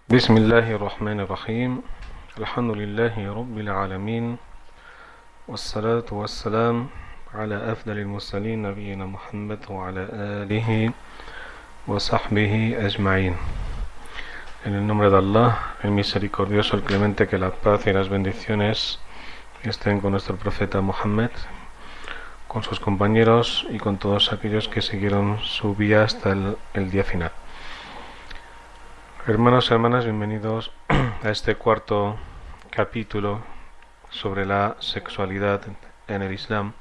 بسم الله الرحمن الرحيم الحمد لله رب العالمين والصلاة والسلام على أفضل المرسلين نبينا محمد وعلى آله وصحبه أجمعين. En el nombre de Allah, el misericordioso, el clemente, que la paz y las bendiciones estén con nuestro profeta Muhammad, con sus compañeros y con todos aquellos que siguieron su vía hasta el día final. Hermanos y hermanas, bienvenidos a este cuarto capítulo sobre la sexualidad en el Islam.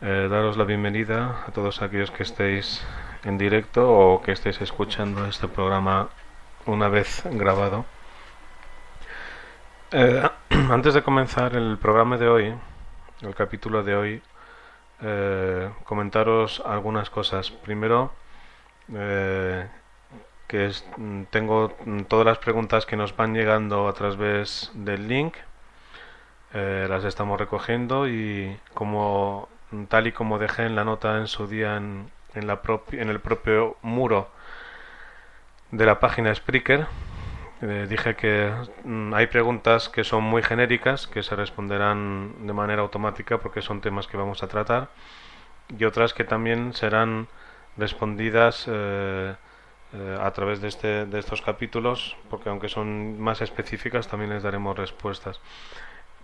Daros la bienvenida a todos aquellos que estéis en directo o que estéis escuchando este programa una vez grabado. Antes de comenzar el programa de hoy, el capítulo de hoy, comentaros algunas cosas. Primero, tengo todas las preguntas que nos van llegando a través del link, las estamos recogiendo y tal y como dejé en la nota en su día en el propio muro de la página Spreaker, dije que hay preguntas que son muy genéricas, que se responderán de manera automática porque son temas que vamos a tratar, y otras que también serán respondidas a través de estos capítulos, porque aunque son más específicas también les daremos respuestas.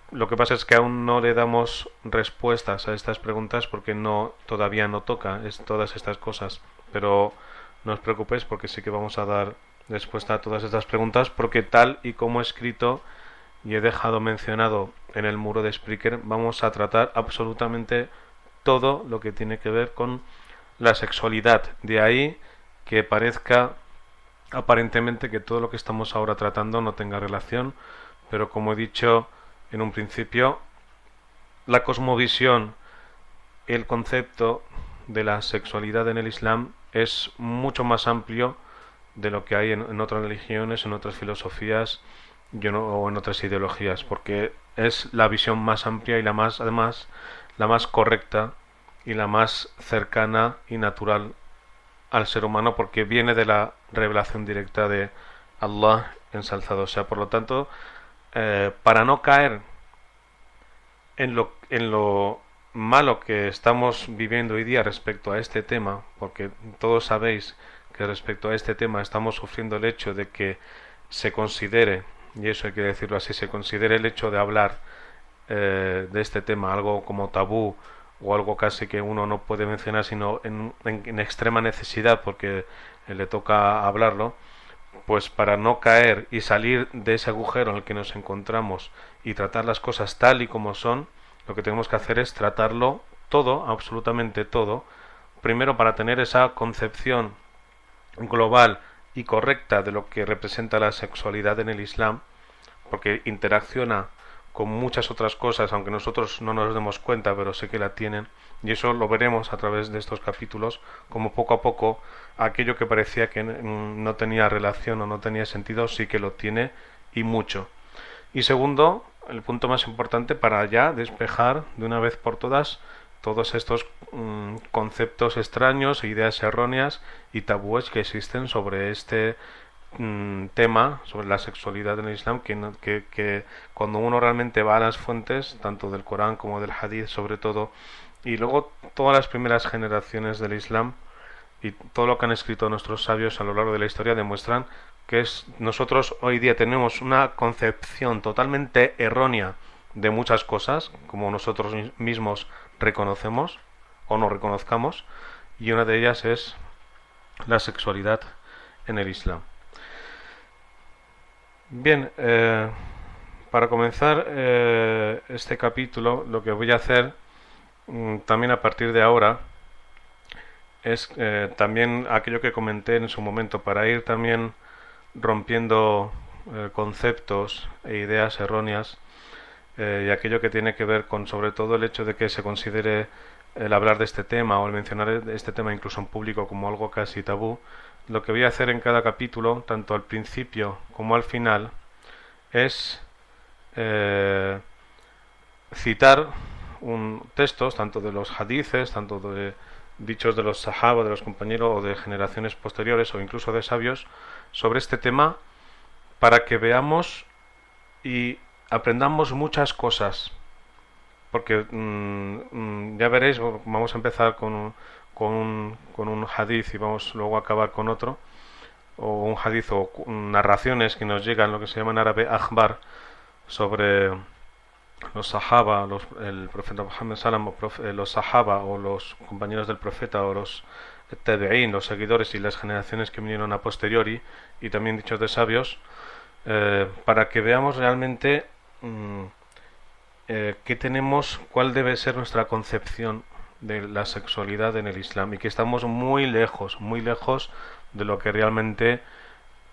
Lo que pasa es que aún no le damos respuestas a estas preguntas porque todavía no toca todas estas cosas, pero no os preocupéis porque sí que vamos a dar respuesta a todas estas preguntas, porque tal y como he escrito y he dejado mencionado en el muro de Spreaker, vamos a tratar absolutamente todo lo que tiene que ver con la sexualidad. De ahí que parezca aparentemente que todo lo que estamos ahora tratando no tenga relación, pero como he dicho en un principio, la cosmovisión, el concepto de la sexualidad en el Islam es mucho más amplio de lo que hay en otras religiones, en otras filosofías o en otras ideologías, porque es la visión más amplia y además la más correcta y la más cercana y natural al ser humano, porque viene de la revelación directa de Allah, ensalzado sea. Por lo tanto, para no caer en lo malo que estamos viviendo hoy día respecto a este tema, porque todos sabéis que respecto a este tema estamos sufriendo el hecho de que se considere, y eso hay que decirlo así, se considere el hecho de hablar de este tema algo como tabú, o algo casi que uno no puede mencionar sino en extrema necesidad porque le toca hablarlo. Pues para no caer y salir de ese agujero en el que nos encontramos y tratar las cosas tal y como son, lo que tenemos que hacer es tratarlo todo, absolutamente todo, primero para tener esa concepción global y correcta de lo que representa la sexualidad en el Islam, porque interacciona con muchas otras cosas, aunque nosotros no nos demos cuenta, pero sé que la tienen, y eso lo veremos a través de estos capítulos, como poco a poco aquello que parecía que no tenía relación o no tenía sentido, sí que lo tiene, y mucho. Y segundo, el punto más importante para ya despejar de una vez por todas todos estos conceptos extraños e ideas erróneas y tabúes que existen sobre este tema, sobre la sexualidad en el Islam, que cuando uno realmente va a las fuentes, tanto del Corán como del Hadith sobre todo, y luego todas las primeras generaciones del Islam y todo lo que han escrito nuestros sabios a lo largo de la historia demuestran que nosotros hoy día tenemos una concepción totalmente errónea de muchas cosas, como nosotros mismos reconocemos o no reconozcamos, y una de ellas es la sexualidad en el Islam. Bien, para comenzar este capítulo, lo que voy a hacer también a partir de ahora es también aquello que comenté en su momento, para ir también rompiendo conceptos e ideas erróneas, y aquello que tiene que ver con sobre todo el hecho de que se considere el hablar de este tema o el mencionar este tema incluso en público como algo casi tabú. Lo que voy a hacer en cada capítulo, tanto al principio como al final, es citar textos, tanto de los hadices, tanto dichos de los sahaba, de los compañeros o de generaciones posteriores o incluso de sabios sobre este tema para que veamos y aprendamos muchas cosas. Porque ya veréis, vamos a empezar con un hadith y vamos luego a acabar con otro, o un hadith o narraciones que nos llegan, lo que se llama en árabe akhbar, sobre los sahaba, el profeta Muhammad Salam, los sahaba o los compañeros del profeta o los tabi'in, los seguidores y las generaciones que vinieron a posteriori, y también dichos de sabios, para que veamos realmente qué tenemos, cuál debe ser nuestra concepción de la sexualidad en el Islam, y que estamos muy lejos de lo que realmente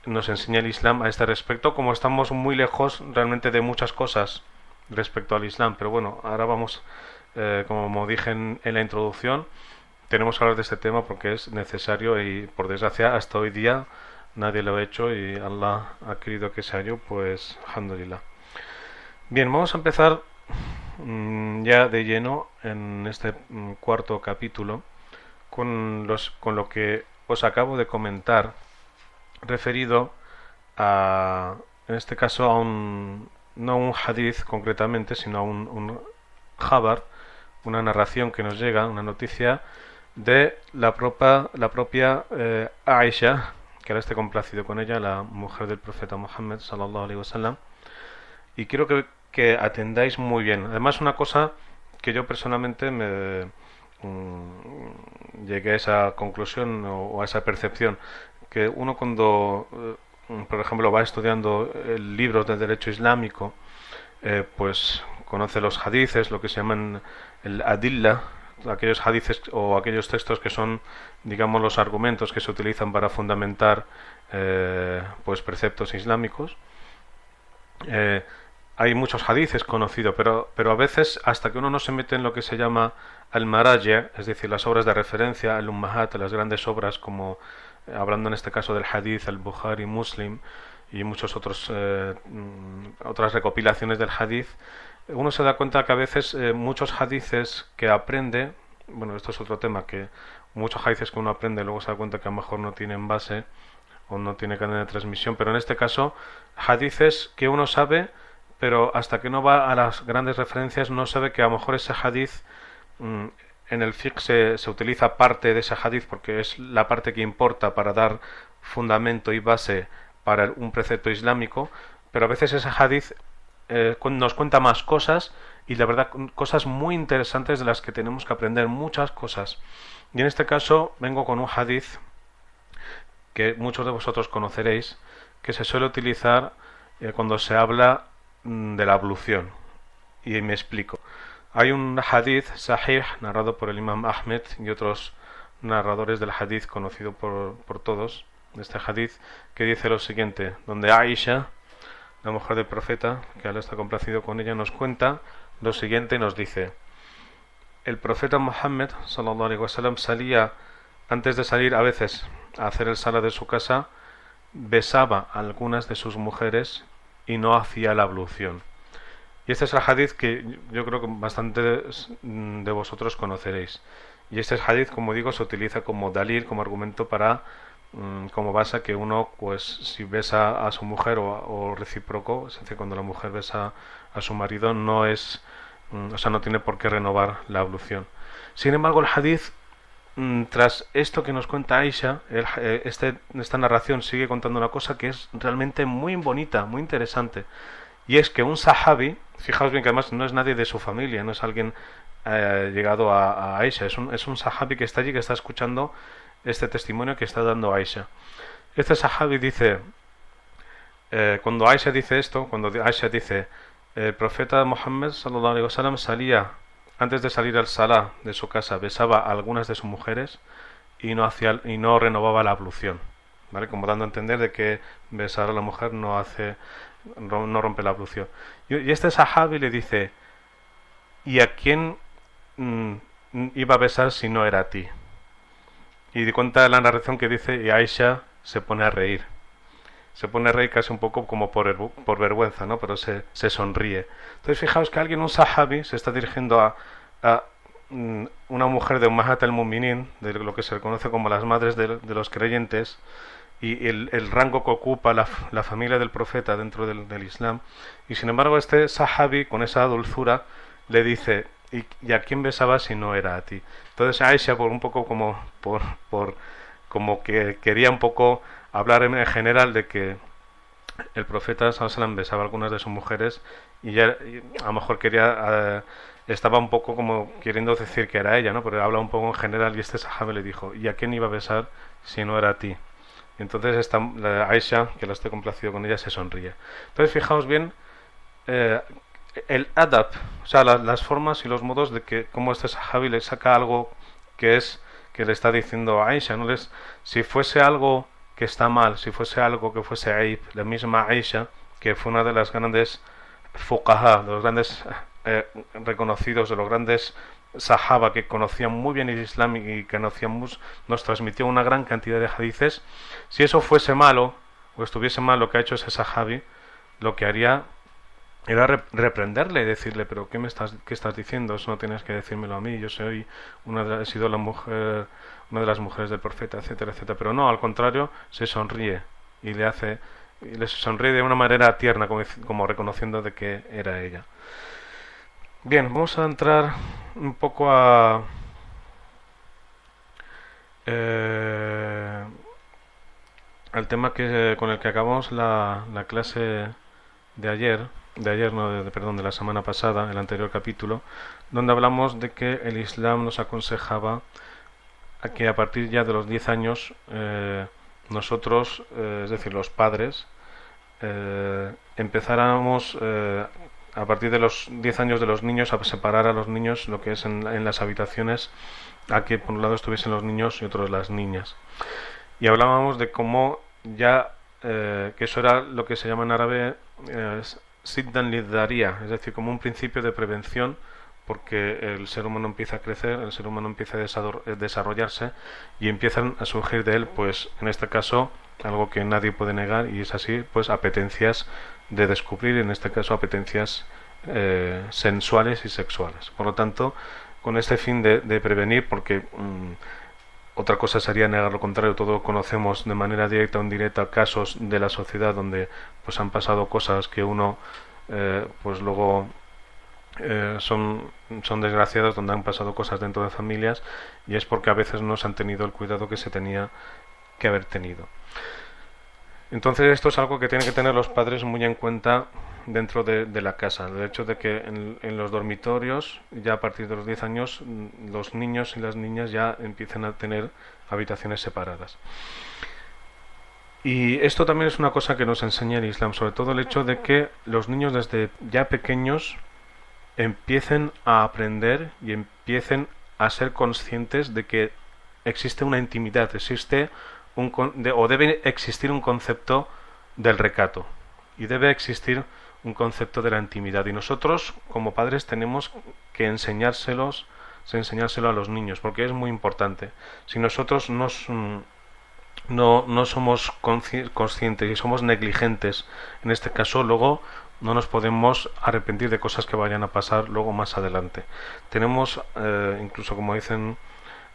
nos enseña el Islam a este respecto, como estamos muy lejos realmente de muchas cosas respecto al Islam. Pero bueno, ahora vamos, como dije en la introducción, tenemos que hablar de este tema porque es necesario y por desgracia hasta hoy día nadie lo ha hecho y Allah ha querido que sea yo, pues alhamdulillah. Bien, vamos a empezar ya de lleno en este cuarto capítulo con lo que os acabo de comentar, referido a, en este caso, a no un hadith concretamente, sino a un khabar, una narración que nos llega, una noticia de la propia Aisha, que ahora esté complacido con ella, la mujer del profeta Muhammad sallallahu alaihi wasallam, y quiero que atendáis muy bien. Además, una cosa que yo personalmente llegué a esa conclusión o a esa percepción, que uno cuando, por ejemplo, va estudiando libros de derecho islámico, pues conoce los hadices, lo que se llaman el adilla, aquellos hadices o aquellos textos que son, digamos, los argumentos que se utilizan para fundamentar pues preceptos islámicos. Hay muchos hadices conocidos, pero a veces hasta que uno no se mete en lo que se llama al-maraji', es decir, las obras de referencia, al-ummahat, las grandes obras, como hablando en este caso del hadith, al-Bukhari, Muslim y muchos otros otras recopilaciones del hadith, uno se da cuenta que a veces muchos hadices que aprende, bueno, esto es otro tema, que muchos hadices que uno aprende luego se da cuenta que a lo mejor no tienen base o no tiene cadena de transmisión, pero en este caso hadices que uno sabe, pero hasta que no va a las grandes referencias no sabe que a lo mejor ese hadith en el fiqh se utiliza parte de ese hadith porque es la parte que importa para dar fundamento y base para un precepto islámico, pero a veces ese hadith nos cuenta más cosas, y la verdad cosas muy interesantes de las que tenemos que aprender, muchas cosas. Y en este caso vengo con un hadith que muchos de vosotros conoceréis, que se suele utilizar cuando se habla de la ablución, y me explico. Hay un hadith sahih narrado por el imam Ahmed y otros narradores del hadith conocido por todos, de este hadith, que dice lo siguiente, donde Aisha, la mujer del profeta, que ahora está complacido con ella, nos cuenta lo siguiente y nos dice: el profeta Muhammad sallallahu alaihi wasallam salía, antes de salir a veces a hacer el sala de su casa, besaba a algunas de sus mujeres y no hacía la ablución. Y este es el hadith que yo creo que bastante de vosotros conoceréis. Y este hadith, como digo, se utiliza como dalil, como argumento para, como base, que uno, pues, si besa a su mujer o recíproco, es decir, cuando la mujer besa a su marido, no es, o sea, no tiene por qué renovar la ablución. Sin embargo, el hadith, tras esto que nos cuenta Aisha, esta narración sigue contando una cosa que es realmente muy bonita, muy interesante. Y es que un sahabi, fijaos bien que además no es nadie de su familia, no es alguien llegado a Aisha, es un sahabi que está allí, que está escuchando este testimonio que está dando Aisha. Este sahabi dice, cuando Aisha dice esto, cuando Aisha dice, el profeta Muhammad sallallahu alaihi wasallam salía, antes de salir al salá de su casa, besaba a algunas de sus mujeres y no renovaba la ablución, ¿vale? Como dando a entender de que besar a la mujer no rompe la ablución. Y este sahabi le dice, ¿y a quién iba a besar si no era a ti? Y cuenta la narración que dice, y Aisha se pone a reír. Se pone a reír casi un poco como por vergüenza, ¿no? Pero se sonríe. Entonces fijaos que un sahabi, se está dirigiendo a una mujer de Ummahat al-Mu'minin, de lo que se reconoce como las madres de los creyentes, y el rango que ocupa la familia del profeta dentro del Islam. Y sin embargo este sahabi, con esa dulzura, le dice: ¿y a quién besabas si no era a ti? Entonces Aisha, por un poco como que quería un poco hablar en general de que el profeta sallallahu alaihi wasallam besaba a algunas de sus mujeres, y a lo mejor estaba un poco como queriendo decir que era ella, ¿no? Pero habla un poco en general, y este sahabi le dijo: ¿y a quién iba a besar si no era a ti? Y entonces Aisha, que la esté complacido con ella, se sonríe. Entonces fijaos bien, eh, el adab, o sea, las formas y los modos de que cómo este sahabi le saca algo que es que le está diciendo a Aisha, ¿no? Si fuese algo que está mal, si fuese algo que fuese aib, la misma Aisha, que fue una de las grandes fuqaha, de los grandes reconocidos, de los grandes sahaba que conocían muy bien el Islam y que nos transmitió una gran cantidad de hadices. Si eso fuese malo o estuviese mal lo que ha hecho ese sahabi, lo que haría era reprenderle y decirle: pero qué estás diciendo, eso no tienes que decírmelo a mí, yo soy he sido una de las mujeres del profeta, etcétera, etcétera. Pero no, al contrario, se sonríe y le sonríe de una manera tierna, como reconociendo de que era ella. Bien, vamos a entrar un poco al tema con el que acabamos la clase de ayer no, perdón, de la semana pasada, el anterior capítulo, donde hablamos de que el Islam nos aconsejaba a que a partir ya de los 10 años nosotros, es decir, los padres, empezáramos a partir de los 10 años de los niños a separar a los niños, lo que es en las habitaciones, a que por un lado estuviesen los niños y otros las niñas. Y hablábamos de cómo ya, que eso era lo que se llama en árabe Siddan Liddaria, es decir, como un principio de prevención, porque el ser humano empieza a crecer, el ser humano empieza a desarrollarse y empiezan a surgir de él, pues en este caso, algo que nadie puede negar, y es así, pues apetencias de descubrir, en este caso apetencias sensuales y sexuales. Por lo tanto, con este fin de prevenir, porque otra cosa sería negar lo contrario. Todos conocemos de manera directa o indirecta casos de la sociedad donde pues han pasado cosas que uno pues luego son desgraciadas, donde han pasado cosas dentro de familias, y es porque a veces no se han tenido el cuidado que se tenía que haber tenido. Entonces esto es algo que tienen que tener los padres muy en cuenta dentro de la casa. El hecho de que en los dormitorios, ya a partir de los 10 años, los niños y las niñas ya empiezan a tener habitaciones separadas. Y esto también es una cosa que nos enseña el Islam, sobre todo el hecho de que los niños desde ya pequeños empiecen a aprender y empiecen a ser conscientes de que existe una intimidad, debe existir un concepto del recato, y debe existir un concepto de la intimidad, y nosotros como padres tenemos que enseñárselo a los niños, porque es muy importante. Si nosotros no somos conscientes y somos negligentes en este caso, luego no nos podemos arrepentir de cosas que vayan a pasar luego más adelante. Tenemos incluso, como dicen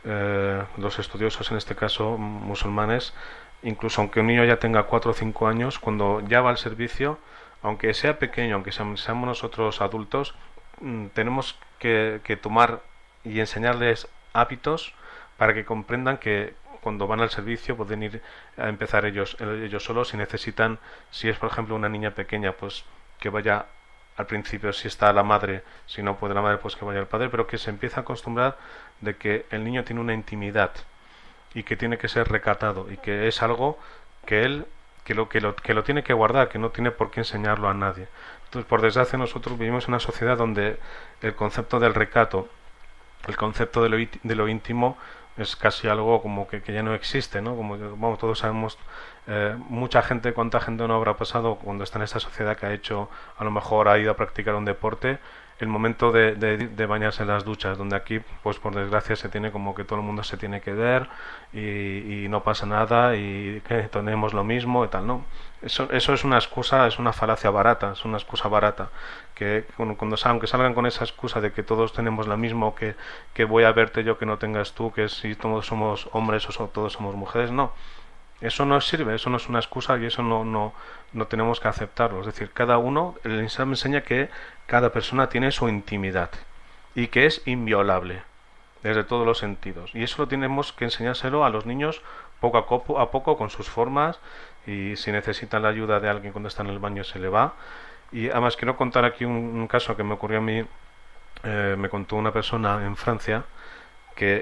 los estudiosos, en este caso musulmanes, incluso aunque un niño ya tenga 4 o 5 años, cuando ya va al servicio, aunque sea pequeño, aunque seamos nosotros adultos, tenemos que tomar y enseñarles hábitos para que comprendan que cuando van al servicio pueden ir a empezar ellos solos. Si necesitan, si es por ejemplo una niña pequeña, pues que vaya al principio si está la madre, si no puede la madre, pues que vaya el padre, pero que se empiece a acostumbrar de que el niño tiene una intimidad y que tiene que ser recatado, y que es algo que él que lo tiene que guardar, que no tiene por qué enseñarlo a nadie. Entonces, por desgracia, nosotros vivimos en una sociedad donde el concepto del recato, el concepto de lo íntimo, es casi algo como que ya no existe, ¿no? Como vamos, todos sabemos, cuánta gente no habrá pasado cuando está en esta sociedad, que a lo mejor ha ido a practicar un deporte el momento de bañarse en las duchas, donde aquí, pues por desgracia, se tiene como que todo el mundo se tiene que ver y no pasa nada y que tenemos lo mismo y tal, ¿no? Eso es una excusa, es una falacia barata, es una excusa barata. Que aunque salgan con esa excusa de que todos tenemos la misma, que voy a verte yo que no tengas tú, que si todos somos hombres o todos somos mujeres, no. Eso no sirve, eso no es una excusa y eso no tenemos que aceptarlo. Es decir, cada uno, el Islam enseña que cada persona tiene su intimidad y que es inviolable desde todos los sentidos. Y eso lo tenemos que enseñárselo a los niños poco a poco con sus formas, y si necesitan la ayuda de alguien cuando está en el baño se le va. Y además quiero contar aquí un caso que me ocurrió a mí. Me contó una persona en Francia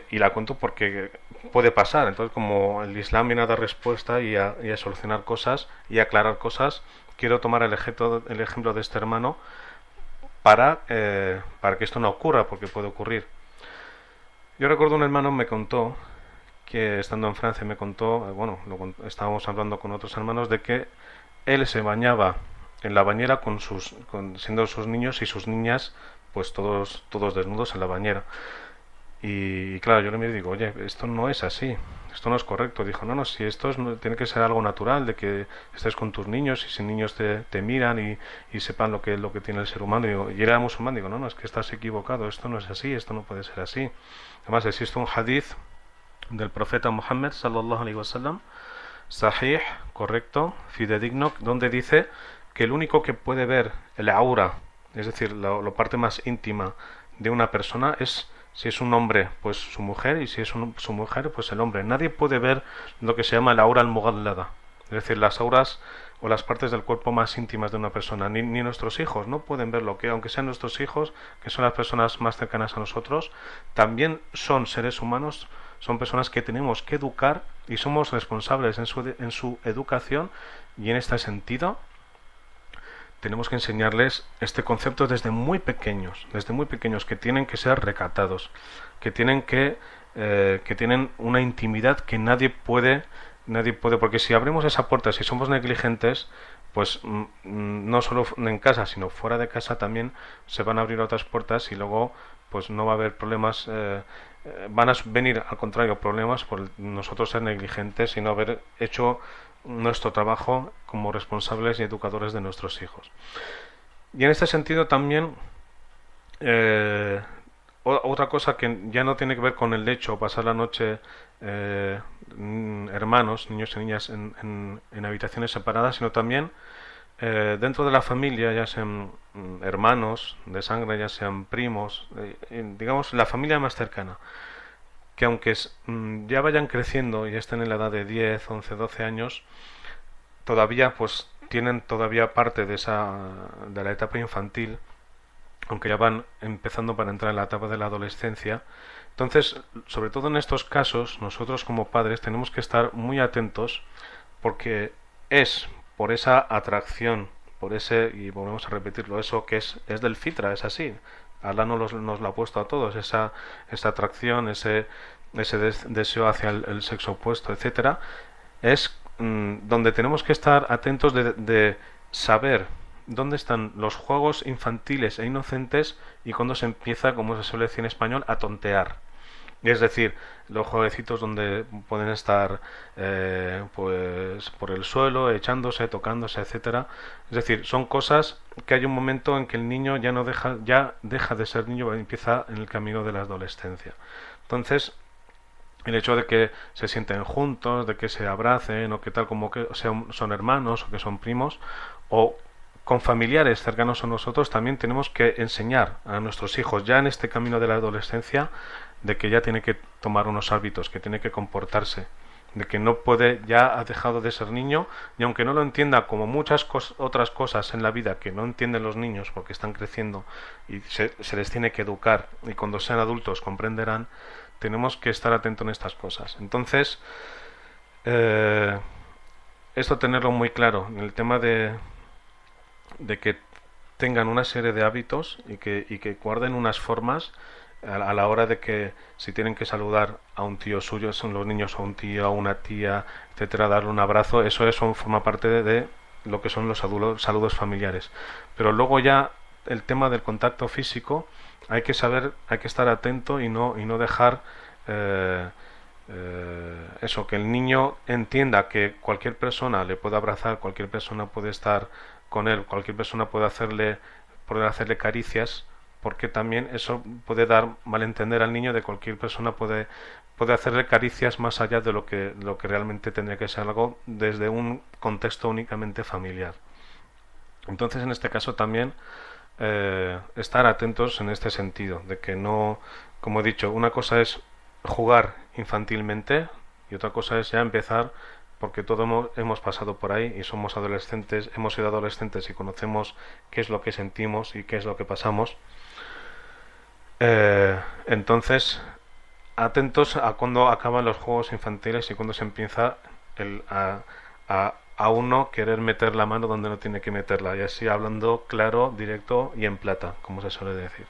y la cuento porque puede pasar. Entonces, como el Islam viene a dar respuesta y a solucionar cosas y a aclarar cosas, quiero tomar el ejemplo de este hermano para que esto no ocurra, porque puede ocurrir. Yo recuerdo un hermano me contó que estando en Francia me contó, estábamos hablando con otros hermanos de que él se bañaba en la bañera siendo sus niños y sus niñas pues todos desnudos en la bañera. Y claro, yo le miro y digo, oye, esto no es así, esto no es correcto. Dijo, no, si tiene que ser algo natural, de que estés con tus niños y si niños te miran y sepan lo que tiene el ser humano. Y era musulmán, digo, no, es que estás equivocado, esto no es así, esto no puede ser así. Además, existe un hadith del profeta Muhammad sallallahu alaihi wasallam, sahih, correcto, fidedigno, donde dice que el único que puede ver el aura, es decir, la parte más íntima de una persona, es si es un hombre, pues su mujer, y si es su mujer, pues el hombre. Nadie puede ver lo que se llama el aura al-mughallada, es decir, las auras o las partes del cuerpo más íntimas de una persona. Ni nuestros hijos no pueden ver lo que, aunque sean nuestros hijos, que son las personas más cercanas a nosotros, también son seres humanos, son personas que tenemos que educar y somos responsables en su educación, y en este sentido tenemos que enseñarles este concepto desde muy pequeños, que tienen que ser recatados, que tienen una intimidad que nadie puede, porque si abrimos esa puerta, si somos negligentes, pues no solo en casa, sino fuera de casa también se van a abrir otras puertas y luego pues no va a haber problemas, van a venir al contrario problemas por nosotros ser negligentes y no haber hecho nuestro trabajo como responsables y educadores de nuestros hijos. Y en este sentido también otra cosa que ya no tiene que ver con el hecho pasar la noche hermanos, niños y niñas en habitaciones separadas, sino también dentro de la familia, ya sean hermanos de sangre, ya sean primos, digamos la familia más cercana, que aunque ya vayan creciendo y estén en la edad de 10, 11, 12 años, todavía pues tienen todavía parte de la etapa infantil, aunque ya van empezando para entrar en la etapa de la adolescencia. Entonces, sobre todo en estos casos, nosotros como padres tenemos que estar muy atentos, porque es por esa atracción, y volvemos a repetirlo, eso que es del fitra, es así. Allah nos lo ha puesto a todos, esa atracción, ese deseo hacia el sexo opuesto, etcétera, es donde tenemos que estar atentos de saber dónde están los juegos infantiles e inocentes y cuando se empieza, como se suele decir en español, a tontear. Es decir, los jueguecitos donde pueden estar pues por el suelo, echándose, tocándose, etcétera. Es decir, son cosas que hay un momento en que el niño ya deja de ser niño y empieza en el camino de la adolescencia. Entonces, el hecho de que se sienten juntos, de que se abracen, o que tal como que son hermanos o que son primos, o con familiares cercanos a nosotros, también tenemos que enseñar a nuestros hijos ya en este camino de la adolescencia de que ya tiene que tomar unos hábitos, que tiene que comportarse, de que no puede, ya ha dejado de ser niño, y aunque no lo entienda, como muchas otras cosas en la vida que no entienden los niños porque están creciendo y se les tiene que educar, y cuando sean adultos comprenderán, tenemos que estar atentos en estas cosas. Entonces, esto tenerlo muy claro, en el tema de que tengan una serie de hábitos y que guarden unas formas a la hora de que si tienen que saludar a un tío suyo, son los niños, a un tío, a una tía, etcétera, darle un abrazo, eso forma parte de lo que son los saludos familiares. Pero luego ya el tema del contacto físico, hay que saber, hay que estar atento y no dejar eso, que el niño entienda que cualquier persona le puede abrazar, cualquier persona puede estar con él, cualquier persona puede hacerle caricias, porque también eso puede dar malentender al niño de cualquier persona puede hacerle caricias más allá de lo que realmente tendría que ser algo desde un contexto únicamente familiar. Entonces, en este caso también estar atentos en este sentido, de que no, como he dicho, una cosa es jugar infantilmente y otra cosa es ya empezar, porque todos hemos pasado por ahí y somos adolescentes, hemos sido adolescentes y conocemos qué es lo que sentimos y qué es lo que pasamos. Entonces, atentos a cuando acaban los juegos infantiles y cuando se empieza a uno querer meter la mano donde no tiene que meterla, y así hablando claro, directo y en plata, como se suele decir.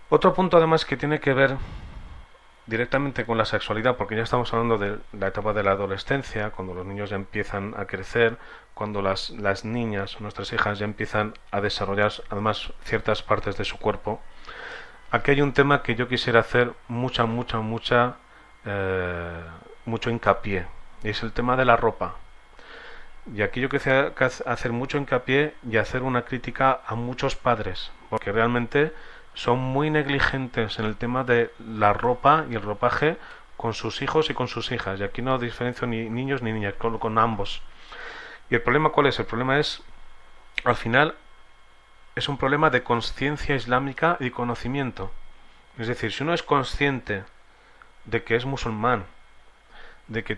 Otro punto además que tiene que ver directamente con la sexualidad, porque ya estamos hablando de la etapa de la adolescencia, cuando los niños ya empiezan a crecer, cuando las niñas, nuestras hijas, ya empiezan a desarrollar además ciertas partes de su cuerpo. Aquí hay un tema que yo quisiera hacer mucho hincapié, y es el tema de la ropa. Y aquí yo quisiera hacer mucho hincapié y hacer una crítica a muchos padres, porque realmente son muy negligentes en el tema de la ropa y el ropaje con sus hijos y con sus hijas. Y aquí no diferencio ni niños ni niñas, con ambos. ¿Y el problema cuál es? El problema es, al final, es un problema de conciencia islámica y conocimiento. Es decir, si uno es consciente de que es musulmán, de que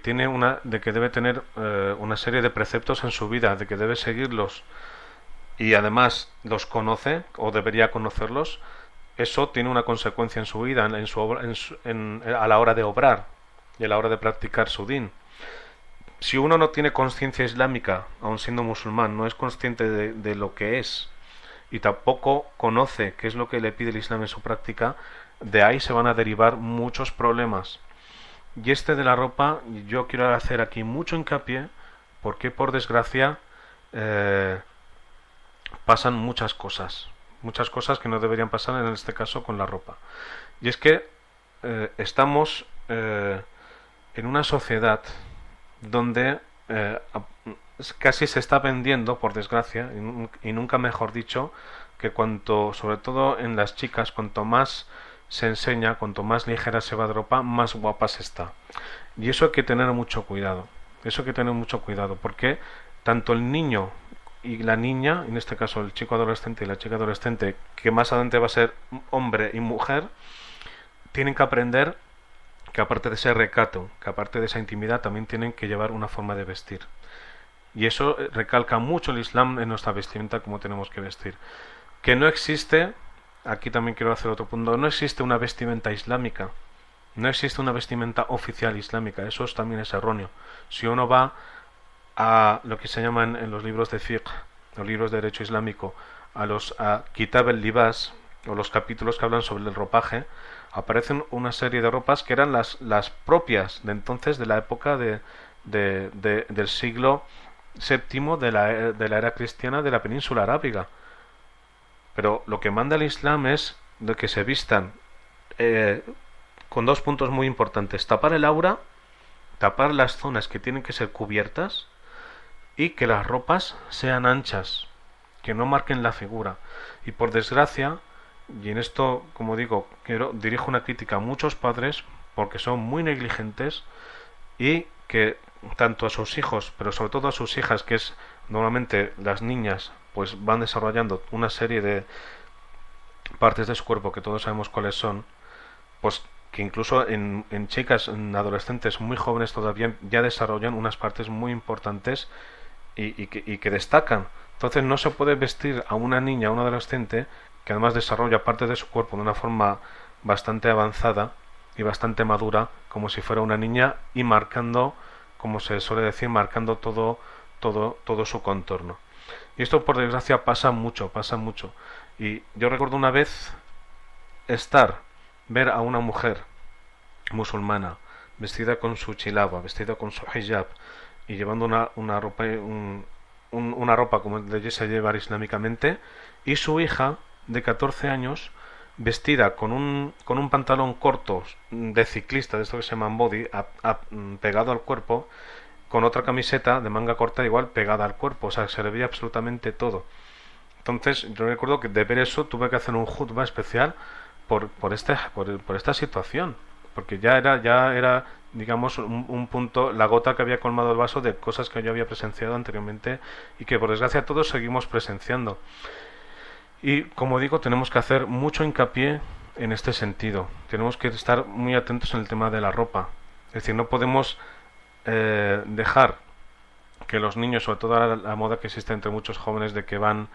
debe tener una serie de preceptos en su vida, de que debe seguirlos y además los conoce o debería conocerlos, eso tiene una consecuencia en su vida, a la hora de obrar y a la hora de practicar su din. Si uno no tiene conciencia islámica, aun siendo musulmán, no es consciente de lo que es y tampoco conoce qué es lo que le pide el Islam en su práctica, de ahí se van a derivar muchos problemas. Y este de la ropa, yo quiero hacer aquí mucho hincapié, porque por desgracia pasan muchas cosas que no deberían pasar en este caso con la ropa. Y es que estamos en una sociedad donde casi se está vendiendo, por desgracia, y nunca mejor dicho, que sobre todo en las chicas, cuanto más se enseña, cuanto más ligera se va de ropa, más guapa se está. Y eso hay que tener mucho cuidado. Eso hay que tener mucho cuidado, porque tanto el niño y la niña, en este caso el chico adolescente y la chica adolescente, que más adelante va a ser hombre y mujer, tienen que aprender que aparte de ese recato, que aparte de esa intimidad, también tienen que llevar una forma de vestir. Y eso recalca mucho el Islam en nuestra vestimenta, cómo tenemos que vestir. Que no existe, aquí también quiero hacer otro punto, no existe una vestimenta islámica, no existe una vestimenta oficial islámica, eso también es erróneo. Si uno va a lo que se llaman en los libros de fiqh, los libros de derecho islámico, a Kitab el-Libas, o los capítulos que hablan sobre el ropaje, aparecen una serie de ropas que eran las propias de entonces, de la época del siglo VII de la era cristiana de la península arábiga. Pero lo que manda el Islam es de que se vistan con dos puntos muy importantes: tapar el aura, tapar las zonas que tienen que ser cubiertas, y que las ropas sean anchas, que no marquen la figura. Y por desgracia, y en esto, como digo, dirijo una crítica a muchos padres, porque son muy negligentes y que tanto a sus hijos, pero sobre todo a sus hijas, que es normalmente las niñas, pues van desarrollando una serie de partes de su cuerpo que todos sabemos cuáles son, pues que incluso en chicas, en adolescentes muy jóvenes todavía, ya desarrollan unas partes muy importantes y que destacan. Entonces no se puede vestir a una niña, a un adolescente, que además desarrolla parte de su cuerpo de una forma bastante avanzada y bastante madura, como si fuera una niña, y marcando, como se suele decir, marcando todo su contorno. Y esto por desgracia pasa mucho. Y yo recuerdo una vez ver a una mujer musulmana vestida con su chilaba, vestida con su hijab y llevando una ropa una ropa como debiese llevar islámicamente, y su hija de 14 años vestida con un pantalón corto de ciclista, de esto que se llaman body, pegado al cuerpo, con otra camiseta de manga corta igual pegada al cuerpo, o sea, se le veía absolutamente todo. Entonces yo recuerdo que de ver eso tuve que hacer un jutba especial por esta situación, porque ya era digamos un punto, la gota que había colmado el vaso de cosas que yo había presenciado anteriormente y que por desgracia todos seguimos presenciando. Y como digo, tenemos que hacer mucho hincapié en este sentido. Tenemos que estar muy atentos en el tema de la ropa. Es decir, no podemos dejar que los niños, sobre todo la moda que existe entre muchos jóvenes de que van,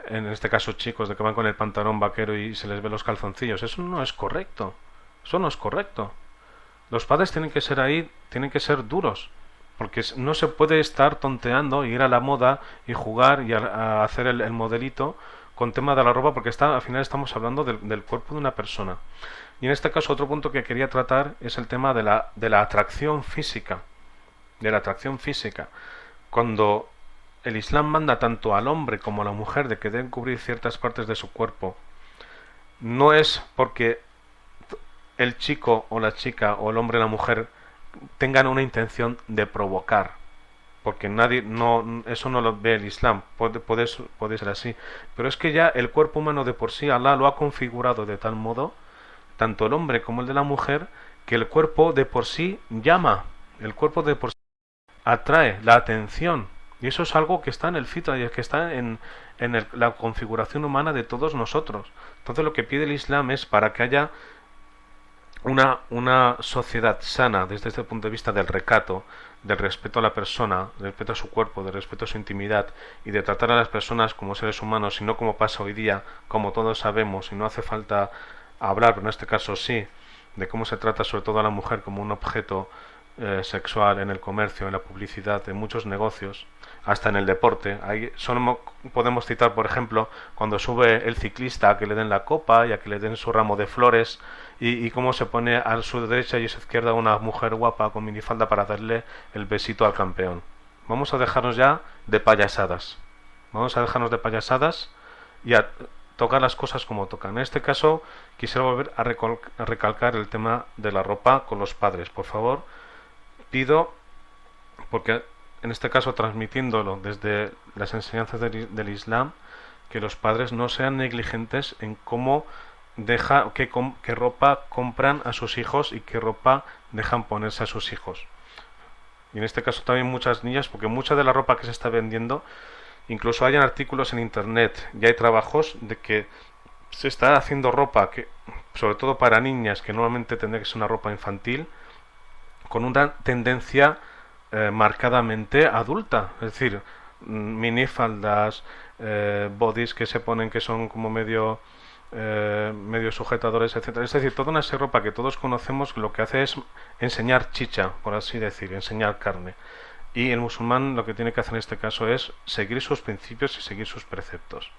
en este caso chicos, de que van con el pantalón vaquero y se les ve los calzoncillos. Eso no es correcto. Eso no es correcto. Los padres tienen que ser ahí, tienen que ser duros. Porque no se puede estar tonteando y ir a la moda y jugar y a hacer el modelito con tema de la ropa, porque al final estamos hablando del cuerpo de una persona. Y en este caso otro punto que quería tratar es el tema de la atracción física. De la atracción física. Cuando el Islam manda tanto al hombre como a la mujer de que deben cubrir ciertas partes de su cuerpo, no es porque el chico o la chica o el hombre o la mujer tengan una intención de provocar, porque eso no lo ve el Islam, puede ser así, pero es que ya el cuerpo humano de por sí Allah lo ha configurado de tal modo, tanto el hombre como el de la mujer, que el cuerpo de por sí llama, el cuerpo de por sí atrae la atención, y eso es algo que está en el fitra y que está en la configuración humana de todos nosotros. Entonces lo que pide el Islam es para que haya una sociedad sana desde este punto de vista del recato, del respeto a la persona, del respeto a su cuerpo, del respeto a su intimidad y de tratar a las personas como seres humanos y no como pasa hoy día, como todos sabemos, y no hace falta hablar, pero en este caso sí, de cómo se trata sobre todo a la mujer como un objeto sexual en el comercio, en la publicidad, en muchos negocios, hasta en el deporte. Ahí solo podemos citar, por ejemplo, cuando sube el ciclista a que le den la copa y a que le den su ramo de flores y cómo se pone a su derecha y a su izquierda una mujer guapa con minifalda para darle el besito al campeón. Vamos a dejarnos ya de payasadas. Vamos a dejarnos de payasadas y a tocar las cosas como tocan. En este caso quisiera volver a recalcar el tema de la ropa con los padres. Por favor, pido, porque en este caso transmitiéndolo desde las enseñanzas del Islam, que los padres no sean negligentes en cómo qué ropa compran a sus hijos y qué ropa dejan ponerse a sus hijos. Y en este caso también muchas niñas, porque mucha de la ropa que se está vendiendo, incluso hay artículos en internet y hay trabajos de que se está haciendo ropa que, sobre todo para niñas, que normalmente tendría que ser una ropa infantil, con una tendencia marcadamente adulta, es decir, minifaldas, bodies que se ponen que son como medio sujetadores, etcétera. Es decir, toda una ropa que todos conocemos lo que hace es enseñar chicha, por así decir, enseñar carne. Y el musulmán lo que tiene que hacer en este caso es seguir sus principios y seguir sus preceptos.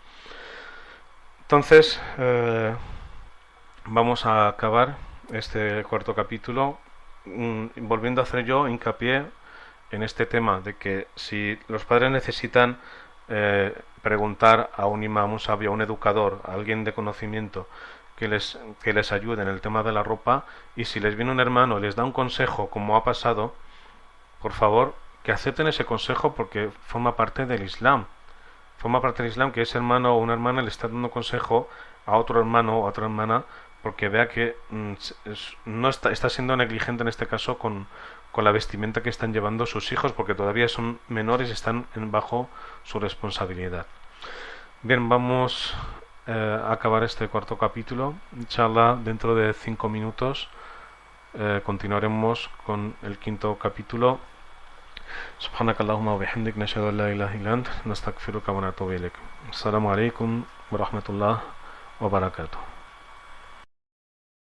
Entonces, vamos a acabar este cuarto capítulo volviendo a hacer yo hincapié en este tema de que si los padres necesitan preguntar a un imam, un sabio, a un educador, a alguien de conocimiento que les ayude en el tema de la ropa, y si les viene un hermano y les da un consejo como ha pasado, por favor que acepten ese consejo porque forma parte del Islam, que ese hermano o una hermana le está dando consejo a otro hermano o a otra hermana porque vea que no está siendo negligente en este caso con la vestimenta que están llevando sus hijos, porque todavía son menores y están bajo su responsabilidad. Bien, vamos a acabar este cuarto capítulo. Inshallah, dentro de 5 minutos continuaremos con el quinto capítulo. سبحانك اللهم وبحمدك نشهد أن لا إله إلا أنت نستغفرك ونتوب إليك. السلام عليكم ورحمة الله وبركاته.